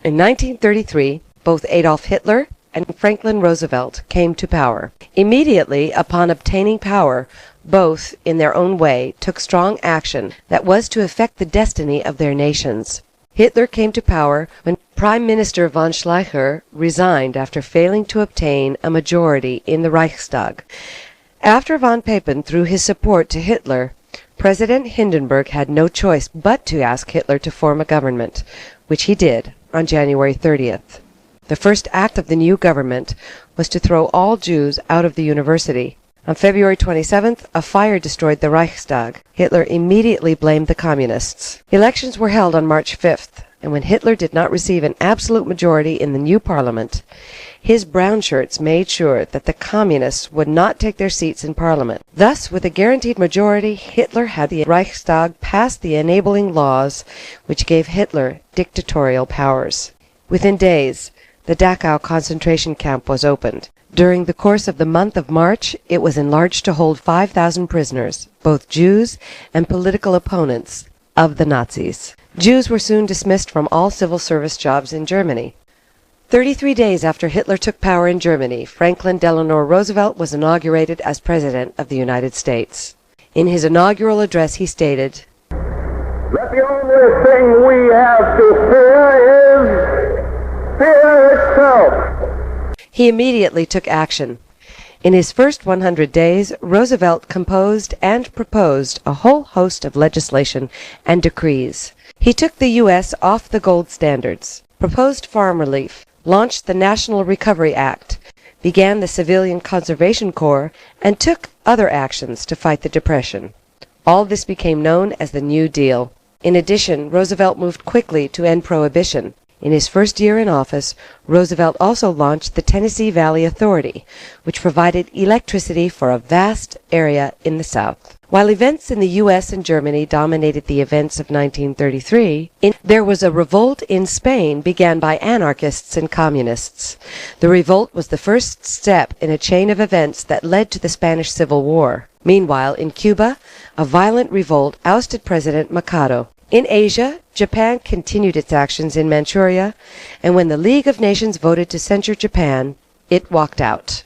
In 1933, both Adolf Hitler and Franklin Roosevelt came to power. Immediately upon obtaining power, both, in their own way, took strong action that was to affect the destiny of their nations. Hitler came to power when Prime Minister von Schleicher resigned after failing to obtain a majority in the Reichstag. After von Papen threw his support to Hitler, President Hindenburg had no choice but to ask Hitler to form a government, which he did on January 30th. The first act of the new government was to throw all Jews out of the university. On February 27th, a fire destroyed the Reichstag. Hitler immediately blamed the communists. Elections were held on March 5th, and when Hitler did not receive an absolute majority in the new parliament, his brown shirts made sure that the communists would not take their seats in parliament. Thus, with a guaranteed majority, Hitler had the Reichstag pass the enabling laws which gave Hitler dictatorial powers. Within days, the Dachau concentration camp was opened. During the course of the month of March, it was enlarged to hold 5,000 prisoners, both Jews and political opponents of the Nazis. Jews were soon dismissed from all civil service jobs in Germany. 33 days after Hitler took power in Germany, Franklin Delano Roosevelt was inaugurated as President of the United States. In his inaugural address, he stated, "That the only thing we have to fear is fear itself." He immediately took action. In his first 100 days, Roosevelt composed and proposed a whole host of legislation and decrees. He took the U.S. off the gold standards, proposed farm relief, launched the National Recovery Act, began the Civilian Conservation Corps, and took other actions to fight the Depression. All this became known as the New Deal. In addition, Roosevelt moved quickly to end prohibition. In his first year in office, Roosevelt also launched the Tennessee Valley Authority, which provided electricity for a vast area in the South. While events in the U.S. and Germany dominated the events of 1933, there was a revolt in Spain began by anarchists and communists. The revolt was the first step in a chain of events that led to the Spanish Civil War. Meanwhile, in Cuba, a violent revolt ousted President Mikado. In Asia, Japan continued its actions in Manchuria, and when the League of Nations voted to censure Japan, it walked out.